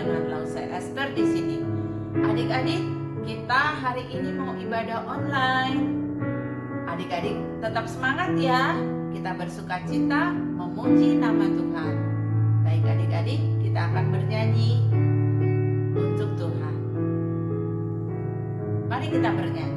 dengan Lause Esther di sini. Adik-adik, kita hari ini mau ibadah online. Adik-adik tetap semangat ya. Kita bersukacita memuji nama Tuhan. Baik adik-adik, kita akan bernyanyi untuk Tuhan. Mari kita bernyanyi.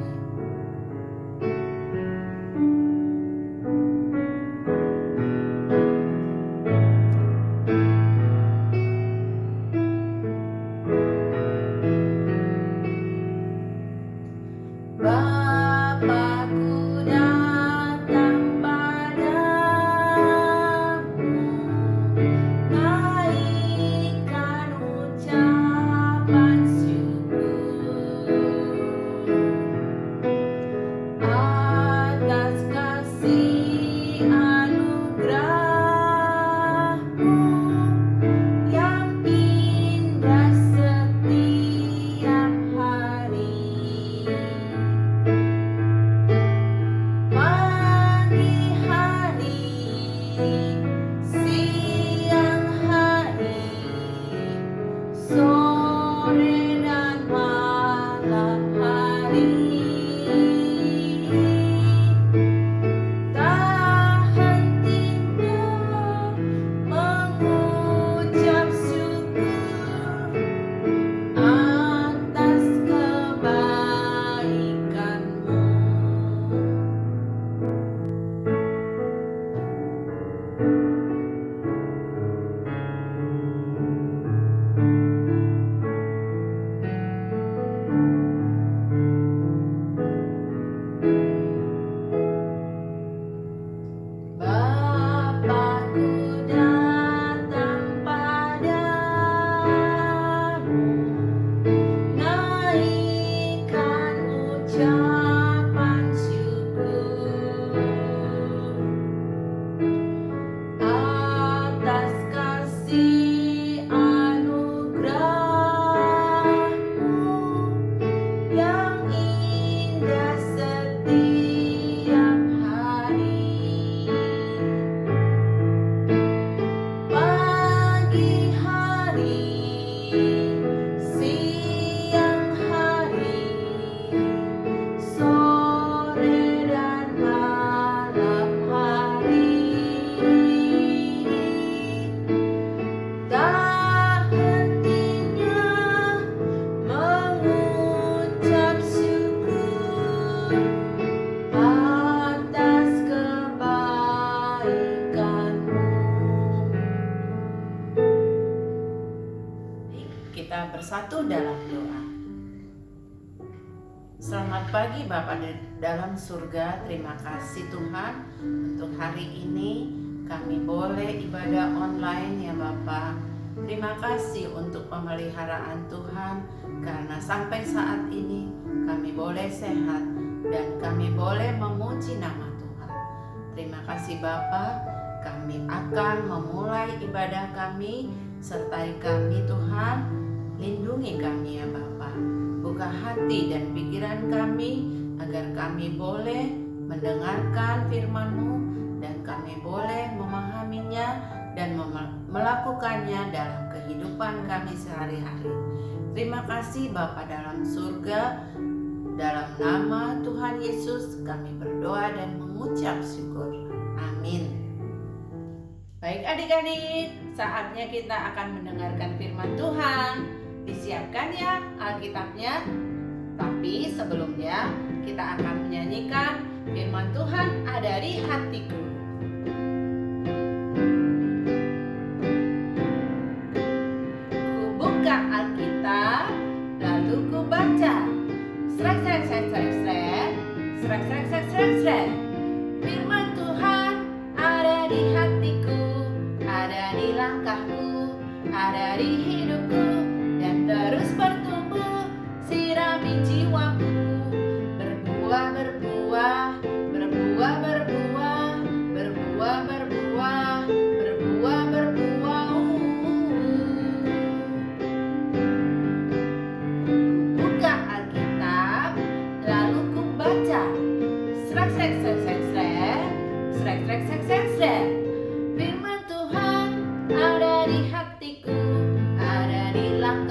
Kita bersatu dalam doa. Selamat pagi Bapa dalam surga. Terima kasih Tuhan untuk hari ini kami boleh ibadah online ya Bapa. Terima kasih untuk pemeliharaan Tuhan, karena sampai saat ini kami boleh sehat dan kami boleh memuji nama Tuhan. Terima kasih Bapa. Kami akan memulai ibadah kami. Sertai kami Tuhan. Lindungi kami ya Bapa. Buka hati dan pikiran kami agar kami boleh mendengarkan firman-Mu dan kami boleh memahaminya dan melakukannya dalam kehidupan kami sehari-hari. Terima kasih Bapa dalam surga. Dalam nama Tuhan Yesus kami berdoa dan mengucap syukur. Amin. Baik adik-adik, saatnya kita akan mendengarkan firman Tuhan. Disiapkan ya Alkitabnya. Tapi sebelumnya kita akan menyanyikan firman Tuhan ada di hatiku. Ku buka Alkitab, lalu ku baca. Srek srek srek srek srek, srek srek srek srek srek. Firman Tuhan ada di hatiku, ada di langkahku, ada di hidupku. Terus bertumbuh, sirami jiwaku, berbuah, berbuah, berbuah, berbuah, berbuah, berbuah, berbuah, berbuah. Ku buka Alkitab, lalu ku baca. Srek, srek, srek, srek, srek, srek, srek, srek, srek, srek. Firman Tuhan ada di hatiku, ada di langkahku.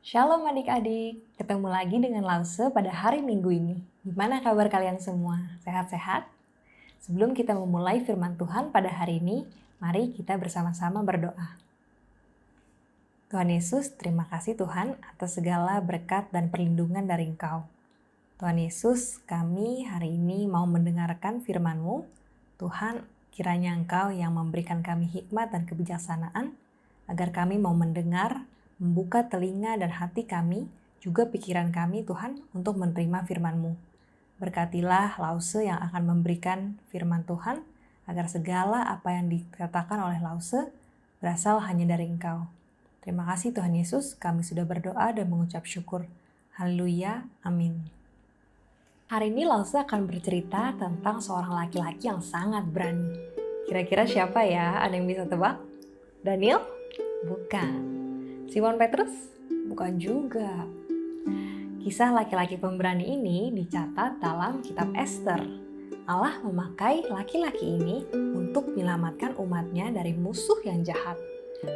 Shalom adik-adik, ketemu lagi dengan Lause pada hari Minggu ini. Gimana kabar kalian semua? Sehat-sehat? Sebelum kita memulai firman Tuhan pada hari ini, mari kita bersama-sama berdoa. Tuhan Yesus, terima kasih Tuhan atas segala berkat dan perlindungan dari Engkau. Tuhan Yesus, kami hari ini mau mendengarkan firman-Mu. Tuhan, kiranya Engkau yang memberikan kami hikmat dan kebijaksanaan, agar kami mau mendengar, membuka telinga dan hati kami, juga pikiran kami Tuhan untuk menerima firman-Mu. Berkatilah Lause yang akan memberikan firman Tuhan, agar segala apa yang dikatakan oleh Lause berasal hanya dari Engkau. Terima kasih Tuhan Yesus, kami sudah berdoa dan mengucap syukur. Haleluya, amin. Hari ini Lause akan bercerita tentang seorang laki-laki yang sangat berani. Kira-kira siapa ya? Ada yang bisa tebak? Daniel? Bukan. Simon Petrus? Bukan juga. Kisah laki-laki pemberani ini dicatat dalam kitab Ester. Allah memakai laki-laki ini untuk menyelamatkan umatnya dari musuh yang jahat.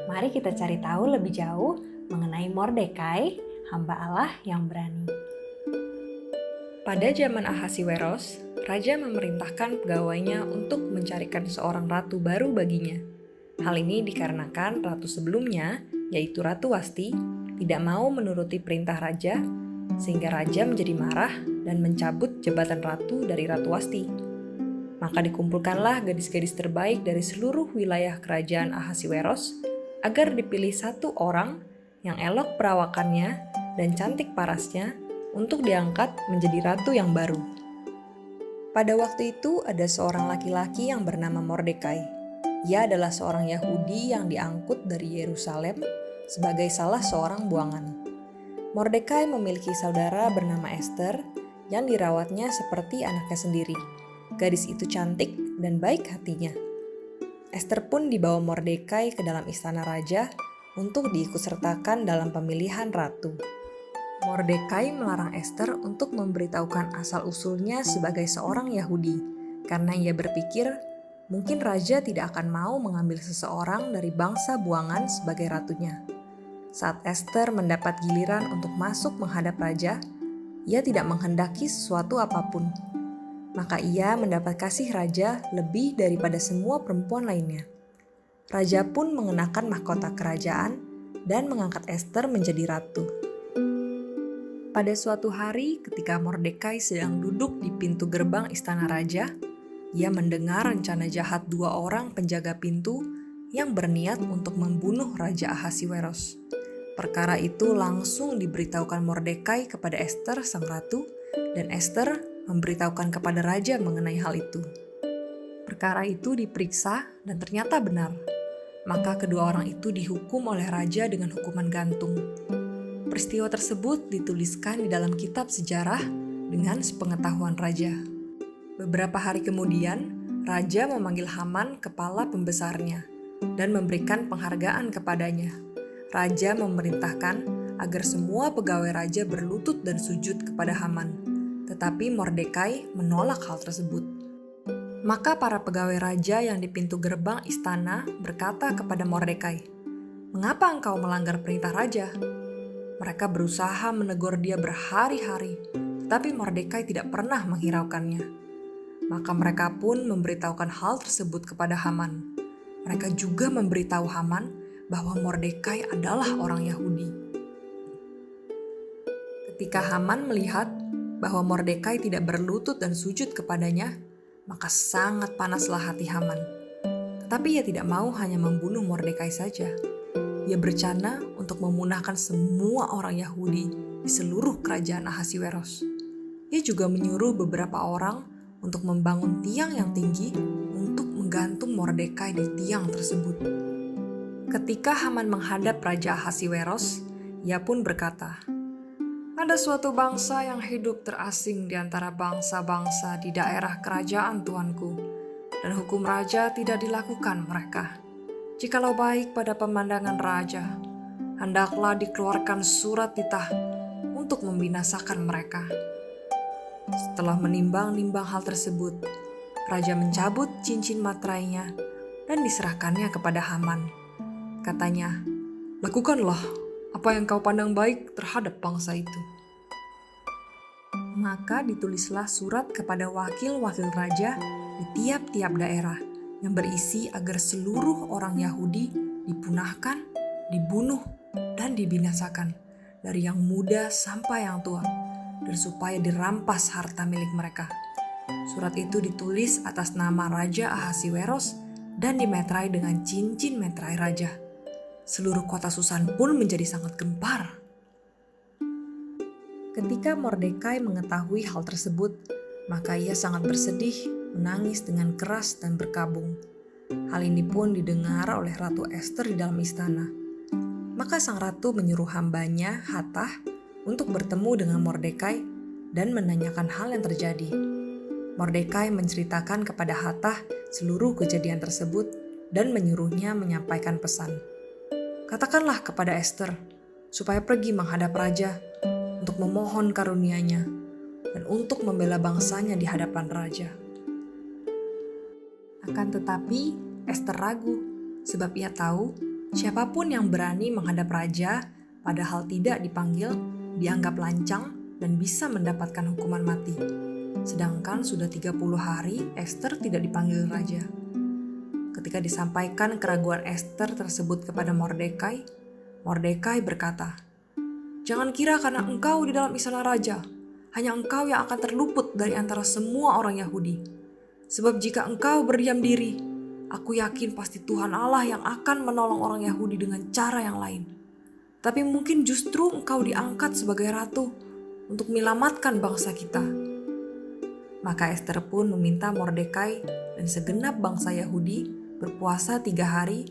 Mari kita cari tahu lebih jauh mengenai Mordekai, hamba Allah yang berani. Pada zaman Ahasiweros, raja memerintahkan pegawainya untuk mencarikan seorang ratu baru baginya. Hal ini dikarenakan ratu sebelumnya, yaitu Ratu Wasti, tidak mau menuruti perintah raja, sehingga raja menjadi marah dan mencabut jabatan ratu dari Ratu Wasti. Maka dikumpulkanlah gadis-gadis terbaik dari seluruh wilayah kerajaan Ahasiweros agar dipilih satu orang yang elok perawakannya dan cantik parasnya untuk diangkat menjadi ratu yang baru. Pada waktu itu ada seorang laki-laki yang bernama Mordekai. Ia adalah seorang Yahudi yang diangkut dari Yerusalem sebagai salah seorang buangan. Mordekai memiliki saudara bernama Ester yang dirawatnya seperti anaknya sendiri. Gadis itu cantik dan baik hatinya. Ester pun dibawa Mordekai ke dalam istana raja untuk diikutsertakan dalam pemilihan ratu. Mordekai melarang Ester untuk memberitahukan asal-usulnya sebagai seorang Yahudi, karena ia berpikir mungkin raja tidak akan mau mengambil seseorang dari bangsa buangan sebagai ratunya. Saat Ester mendapat giliran untuk masuk menghadap raja, ia tidak menghendaki sesuatu apapun. Maka ia mendapat kasih raja lebih daripada semua perempuan lainnya. Raja pun mengenakan mahkota kerajaan dan mengangkat Ester menjadi ratu. Pada suatu hari ketika Mordekai sedang duduk di pintu gerbang istana raja, ia mendengar rencana jahat dua orang penjaga pintu yang berniat untuk membunuh Raja Ahasiweros. Perkara itu langsung diberitahukan Mordekai kepada Ester sang ratu, dan Ester memberitahukan kepada raja mengenai hal itu. Perkara itu diperiksa dan ternyata benar. Maka kedua orang itu dihukum oleh raja dengan hukuman gantung. Peristiwa tersebut dituliskan di dalam kitab sejarah dengan sepengetahuan raja. Beberapa hari kemudian, raja memanggil Haman, kepala pembesarnya, dan memberikan penghargaan kepadanya. Raja memerintahkan agar semua pegawai raja berlutut dan sujud kepada Haman, tetapi Mordekai menolak hal tersebut. Maka para pegawai raja yang di pintu gerbang istana berkata kepada Mordekai, "Mengapa engkau melanggar perintah raja?" Mereka berusaha menegur dia berhari-hari, tetapi Mordekai tidak pernah menghiraukannya. Maka mereka pun memberitahukan hal tersebut kepada Haman. Mereka juga memberitahu Haman bahwa Mordekai adalah orang Yahudi. Ketika Haman melihat bahwa Mordekai tidak berlutut dan sujud kepadanya, maka sangat panaslah hati Haman. Tetapi ia tidak mau hanya membunuh Mordekai saja. Ia berencana untuk memunahkan semua orang Yahudi di seluruh kerajaan Ahasiweros. Ia juga menyuruh beberapa orang untuk membangun tiang yang tinggi untuk menggantung Mordekai di tiang tersebut. Ketika Haman menghadap Raja Ahasiweros, ia pun berkata, "Ada suatu bangsa yang hidup terasing di antara bangsa-bangsa di daerah kerajaan Tuanku, dan hukum raja tidak dilakukan mereka. Jikalau baik pada pemandangan raja, hendaklah dikeluarkan surat titah untuk membinasakan mereka." Setelah menimbang-nimbang hal tersebut, raja mencabut cincin materainya dan diserahkannya kepada Haman. Katanya, "Lakukanlah apa yang kau pandang baik terhadap bangsa itu. Maka ditulislah surat kepada wakil-wakil raja di tiap-tiap daerah yang berisi agar seluruh orang Yahudi dipunahkan, dibunuh, dan dibinasakan, dari yang muda sampai yang tua, dan supaya dirampas harta milik mereka. Surat itu ditulis atas nama Raja Ahasiweros dan dimeterai dengan cincin meterai raja. Seluruh kota Susan pun menjadi sangat gempar. Ketika Mordekai mengetahui hal tersebut, maka ia sangat bersedih, menangis dengan keras dan berkabung. Hal ini pun didengar oleh Ratu Ester di dalam istana. Maka sang ratu menyuruh hambanya, Hatah, untuk bertemu dengan Mordekai dan menanyakan hal yang terjadi. Mordekai menceritakan kepada Hatah seluruh kejadian tersebut dan menyuruhnya menyampaikan pesan. Katakanlah kepada Ester supaya pergi menghadap raja untuk memohon karunia-Nya dan untuk membela bangsanya di hadapan raja. Akan tetapi Ester ragu sebab ia tahu siapapun yang berani menghadap raja padahal tidak dipanggil dianggap lancang dan bisa mendapatkan hukuman mati. Sedangkan sudah 30 hari Ester tidak dipanggil raja. Ketika disampaikan keraguan Ester tersebut kepada Mordekai, Mordekai berkata, "Jangan kira karena engkau di dalam istana raja, hanya engkau yang akan terluput dari antara semua orang Yahudi. Sebab jika engkau berdiam diri, aku yakin pasti Tuhan Allah yang akan menolong orang Yahudi dengan cara yang lain. Tapi mungkin justru engkau diangkat sebagai ratu untuk menyelamatkan bangsa kita." Maka Ester pun meminta Mordekai dan segenap bangsa Yahudi berpuasa 3 hari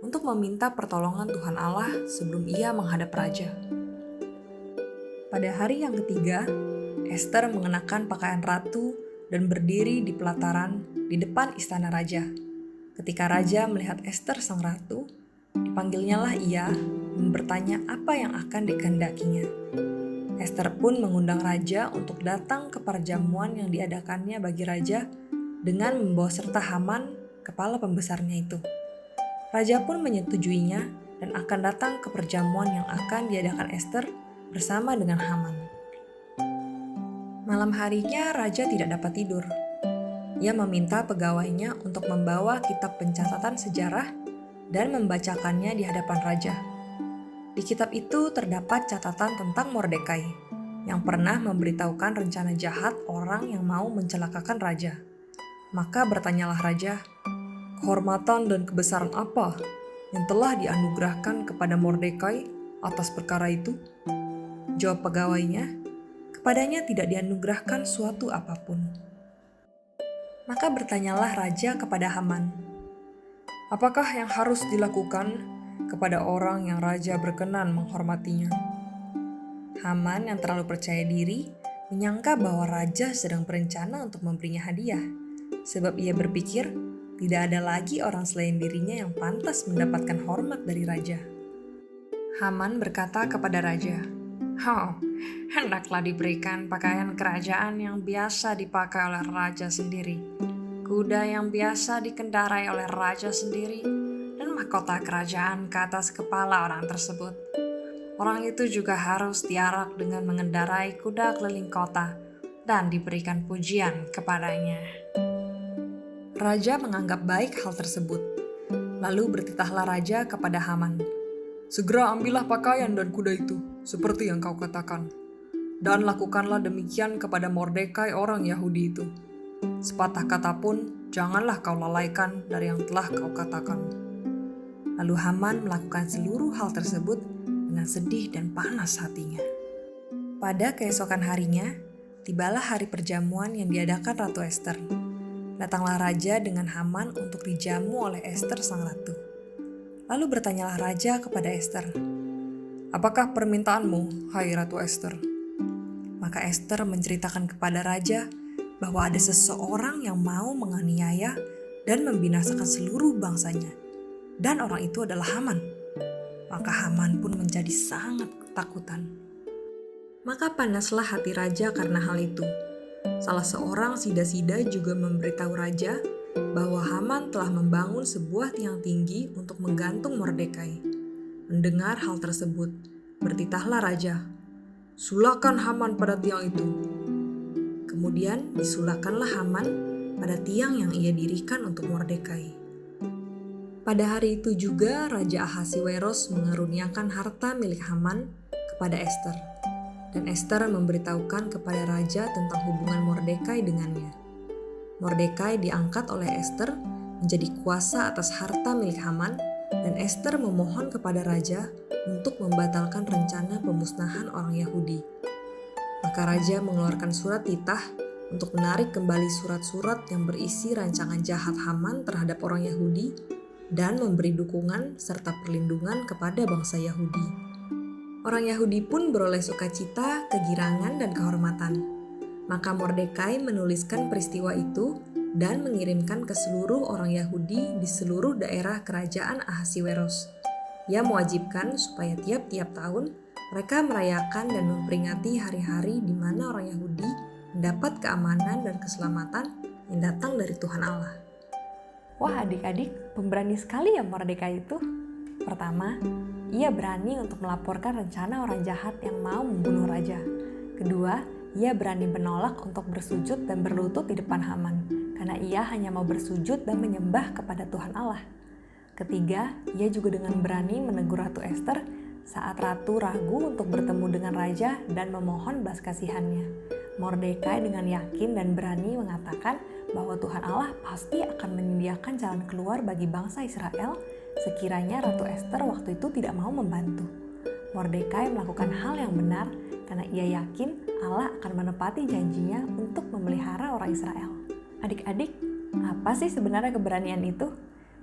untuk meminta pertolongan Tuhan Allah sebelum ia menghadap raja. Pada hari yang ketiga, Ester mengenakan pakaian ratu dan berdiri di pelataran di depan istana raja. Ketika raja melihat Ester sang ratu, dipanggilnyalah ia dan bertanya apa yang akan dikehendakinya. Ester pun mengundang raja untuk datang ke perjamuan yang diadakannya bagi raja dengan membawa serta Haman, kepala pembesarnya itu. Raja pun menyetujuinya dan akan datang ke perjamuan yang akan diadakan Ester bersama dengan Haman. Malam harinya raja tidak dapat tidur. Ia meminta pegawainya untuk membawa kitab pencatatan sejarah dan membacakannya di hadapan raja. Di kitab itu terdapat catatan tentang Mordekai yang pernah memberitahukan rencana jahat orang yang mau mencelakakan raja. Maka bertanyalah raja, kehormatan dan kebesaran apa yang telah dianugerahkan kepada Mordekai atas perkara itu? Jawab pegawainya, kepadanya tidak dianugerahkan suatu apapun. Maka bertanyalah raja kepada Haman, apakah yang harus dilakukan kepada orang yang raja berkenan menghormatinya? Haman yang terlalu percaya diri menyangka bahwa raja sedang berencana untuk memberinya hadiah, sebab ia berpikir tidak ada lagi orang selain dirinya yang pantas mendapatkan hormat dari raja. Haman berkata kepada raja, hendaklah diberikan pakaian kerajaan yang biasa dipakai oleh raja sendiri, kuda yang biasa dikendarai oleh raja sendiri, dan mahkota kerajaan ke atas kepala orang tersebut. Orang itu juga harus diarak dengan mengendarai kuda keliling kota dan diberikan pujian kepadanya. Raja menganggap baik hal tersebut. Lalu bertitahlah raja kepada Haman, segera ambillah pakaian dan kuda itu, seperti yang kau katakan, dan lakukanlah demikian kepada Mordekai orang Yahudi itu. Sepatah kata pun janganlah kau lalaikan dari yang telah kau katakan. Lalu Haman melakukan seluruh hal tersebut dengan sedih dan panas hatinya. Pada keesokan harinya, tibalah hari perjamuan yang diadakan Ratu Ester. Datanglah raja dengan Haman untuk dijamu oleh Ester sang ratu. Lalu bertanyalah raja kepada Ester, apakah permintaanmu, hai Ratu Ester? Maka Ester menceritakan kepada raja bahwa ada seseorang yang mau menganiaya dan membinasakan seluruh bangsanya. Dan orang itu adalah Haman. Maka Haman pun menjadi sangat ketakutan. Maka panaslah hati raja karena hal itu. Salah seorang sida-sida juga memberitahu raja bahwa Haman telah membangun sebuah tiang tinggi untuk menggantung Mordekai. Mendengar hal tersebut, bertitahlah raja, "Sulakan Haman pada tiang itu." Kemudian disulahkanlah Haman pada tiang yang ia dirikan untuk Mordekai. Pada hari itu juga Raja Ahasiweros mengaruniakan harta milik Haman kepada Ester. Dan Ester memberitahukan kepada raja tentang hubungan Mordekai dengannya. Mordekai diangkat oleh Ester menjadi kuasa atas harta milik Haman, dan Ester memohon kepada raja untuk membatalkan rencana pemusnahan orang Yahudi. Maka raja mengeluarkan surat titah untuk menarik kembali surat-surat yang berisi rancangan jahat Haman terhadap orang Yahudi dan memberi dukungan serta perlindungan kepada bangsa Yahudi. Orang Yahudi pun beroleh sukacita, kegirangan, dan kehormatan. Maka Mordekai menuliskan peristiwa itu dan mengirimkan ke seluruh orang Yahudi di seluruh daerah kerajaan Ahasiweros. Ia mewajibkan supaya tiap-tiap tahun mereka merayakan dan memperingati hari-hari di mana orang Yahudi mendapat keamanan dan keselamatan yang datang dari Tuhan Allah. Wah adik-adik, pemberani sekali ya Mordekai itu. Pertama, ia berani untuk melaporkan rencana orang jahat yang mau membunuh raja. Kedua, ia berani menolak untuk bersujud dan berlutut di depan Haman, karena ia hanya mau bersujud dan menyembah kepada Tuhan Allah. Ketiga, ia juga dengan berani menegur Ratu Ester saat Ratu ragu untuk bertemu dengan raja dan memohon belas kasihannya. Mordekai dengan yakin dan berani mengatakan bahwa Tuhan Allah pasti akan menyediakan jalan keluar bagi bangsa Israel sekiranya Ratu Ester waktu itu tidak mau membantu. Mordekai melakukan hal yang benar karena ia yakin Allah akan menepati janjinya untuk memelihara orang Israel. Adik-adik, apa sih sebenarnya keberanian itu?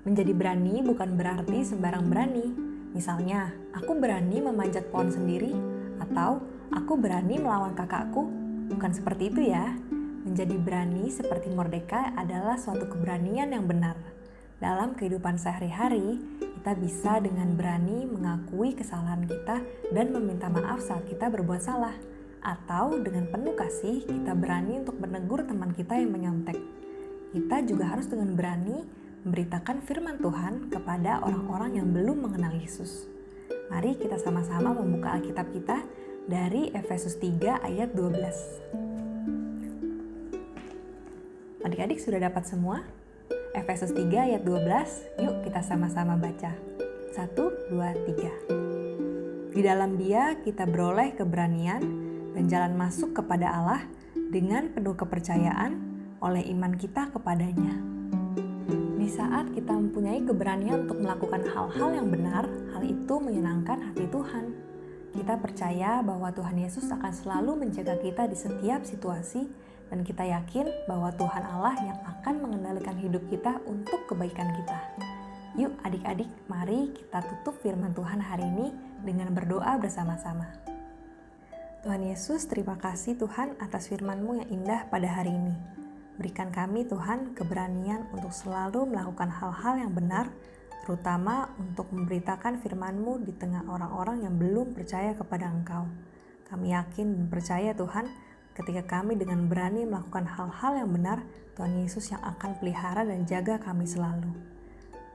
Menjadi berani bukan berarti sembarang berani. Misalnya, aku berani memanjat pohon sendiri, atau aku berani melawan kakakku. Bukan seperti itu ya. Menjadi berani seperti Mordekai adalah suatu keberanian yang benar. Dalam kehidupan sehari-hari, kita bisa dengan berani mengakui kesalahan kita dan meminta maaf saat kita berbuat salah. Atau dengan penuh kasih, kita berani untuk menegur teman kita yang menyontek. Kita juga harus dengan berani memberitakan firman Tuhan kepada orang-orang yang belum mengenal Yesus. Mari kita sama-sama membuka Alkitab kita dari Efesus 3 ayat 12. Adik-adik sudah dapat semua? Efesus 3 ayat 12, yuk kita sama-sama baca. 1, 2, 3. Di dalam Dia kita beroleh keberanian dan jalan masuk kepada Allah dengan penuh kepercayaan oleh iman kita kepadanya. Di saat kita mempunyai keberanian untuk melakukan hal-hal yang benar, hal itu menyenangkan hati Tuhan. Kita percaya bahwa Tuhan Yesus akan selalu menjaga kita di setiap situasi, dan kita yakin bahwa Tuhan Allah yang akan mengendalikan hidup kita untuk kebaikan kita. Yuk adik-adik, mari kita tutup firman Tuhan hari ini dengan berdoa bersama-sama. Tuhan Yesus, terima kasih Tuhan atas firman-Mu yang indah pada hari ini. Berikan kami Tuhan keberanian untuk selalu melakukan hal-hal yang benar, terutama untuk memberitakan firman-Mu di tengah orang-orang yang belum percaya kepada Engkau. Kami yakin dan percaya Tuhan, ketika kami dengan berani melakukan hal-hal yang benar, Tuhan Yesus yang akan pelihara dan jaga kami selalu.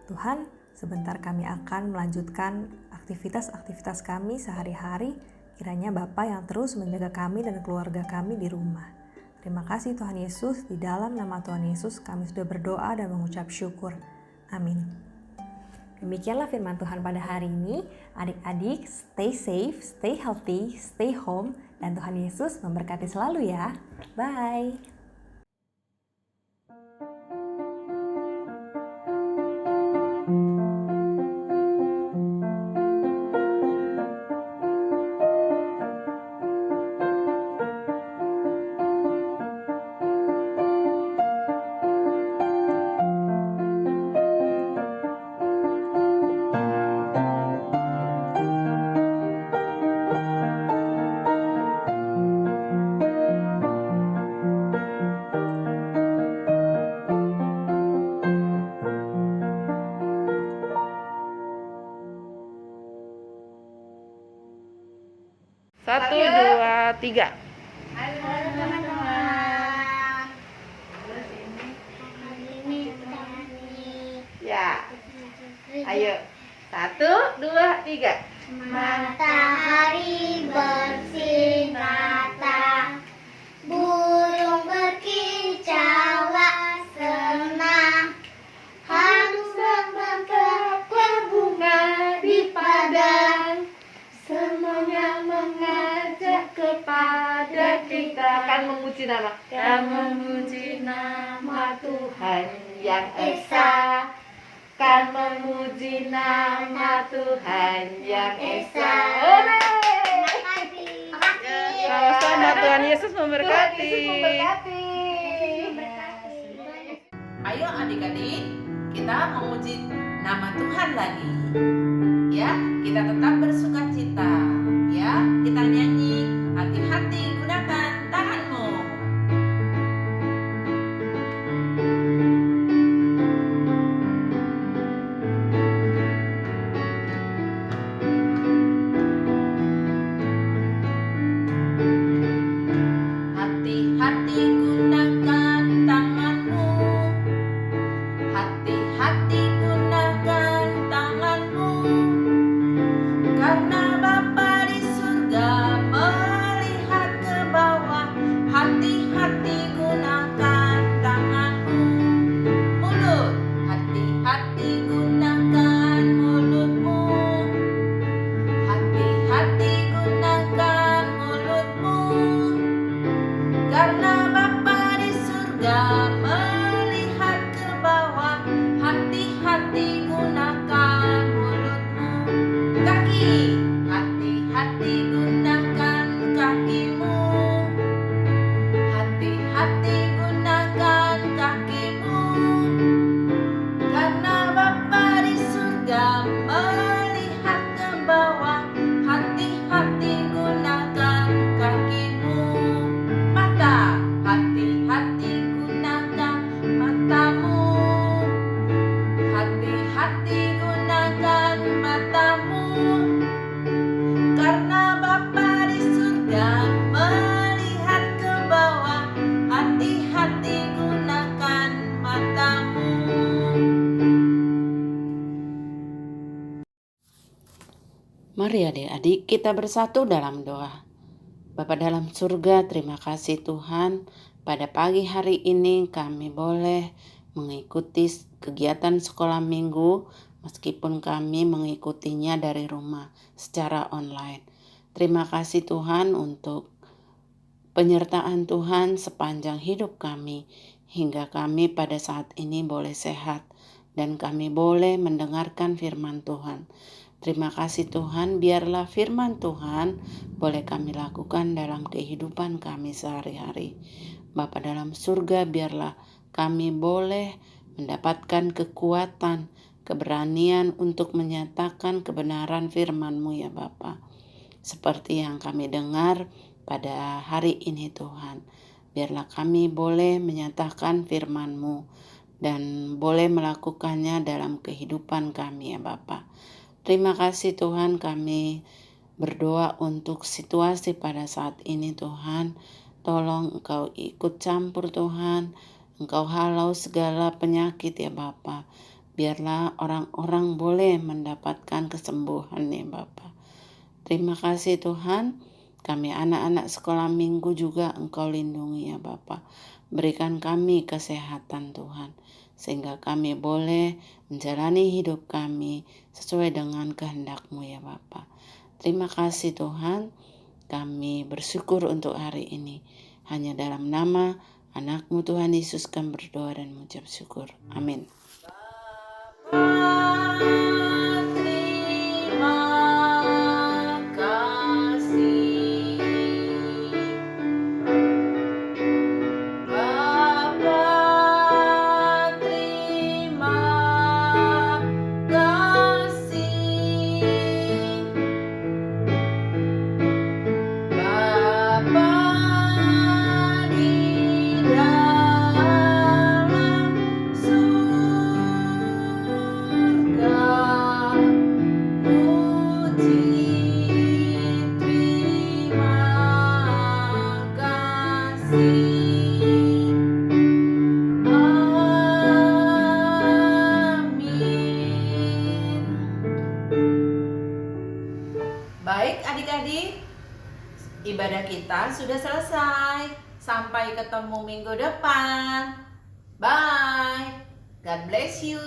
Tuhan, sebentar kami akan melanjutkan aktivitas-aktivitas kami sehari-hari, kiranya Bapa yang terus menjaga kami dan keluarga kami di rumah. Terima kasih Tuhan Yesus, di dalam nama Tuhan Yesus kami sudah berdoa dan mengucap syukur. Amin. Demikianlah firman Tuhan pada hari ini. Adik-adik, stay safe, stay healthy, stay home, dan Tuhan Yesus memberkati selalu ya. Bye. Satu, dua, tiga. Halo teman-teman. Hari ini kita nyanyi. Ya, ayo 1, 2, 3. Matahari bersinar, burung berkicauan senang, halus mengangkat bunga di padang, semuanya mengajak kepada kita Kan memuji nama Tuhan yang Esa. Kan memuji nama Tuhan yang Esa. Sama-sama, Tuhan Yesus memberkati. Ayo adik-adik, kita memuji nama Tuhan lagi. Ya, kita tetap bersuka cita. Ya, kita nyanyi, hati-hati gunakan tanganmu. Hati-hati gunakan tanganmu. Hati-hati gunakan tanganmu. Karena Bapa di surga melihat ke bawah. Hati-hati gunakan tanganmu. Mulut, hati-hati gunakan mulutmu. Hati-hati gunakan mulutmu. Karena Bapa di surga melihat ke bawah. Hati-hati gunakan mulutmu. Kaki, hati-hati gunakan kakimu. Hati-hati gunakan kakimu. Karena Bapa di surga melihat ke bawah. Hati-hati gunakan kakimu. Mata, hati-hati gunakan matamu. Hati-hati gunakan matamu. Karena Bapa di surga melihat ke bawah. Hati-hati gunakan matamu. Mari adik-adik kita bersatu dalam doa. Bapa dalam surga, terima kasih Tuhan. Pada pagi hari ini kami boleh mengikuti kegiatan sekolah minggu meskipun kami mengikutinya dari rumah secara online. Terima kasih Tuhan untuk penyertaan Tuhan sepanjang hidup kami hingga kami pada saat ini boleh sehat dan kami boleh mendengarkan firman Tuhan. Terima kasih Tuhan, biarlah firman Tuhan boleh kami lakukan dalam kehidupan kami sehari-hari. Bapa dalam surga, biarlah kami boleh mendapatkan kekuatan, keberanian untuk menyatakan kebenaran firman-Mu ya Bapa. Seperti yang kami dengar pada hari ini Tuhan. Biarlah kami boleh menyatakan firman-Mu dan boleh melakukannya dalam kehidupan kami ya Bapa. Terima kasih Tuhan, kami berdoa untuk situasi pada saat ini Tuhan. Tolong Engkau ikut campur Tuhan. Engkau halau segala penyakit ya Bapa. Biarlah orang-orang boleh mendapatkan kesembuhan ya Bapa. Terima kasih Tuhan. Kami anak-anak sekolah minggu juga Engkau lindungi ya Bapa. Berikan kami kesehatan Tuhan. Sehingga kami boleh menjalani hidup kami sesuai dengan kehendak-Mu ya Bapa. Terima kasih Tuhan, kami bersyukur untuk hari ini. Hanya dalam nama anak-Mu Tuhan Yesus kami berdoa dan mengucap syukur. Amin. Surga sudah selesai. Sampai ketemu minggu depan. Bye. God bless you.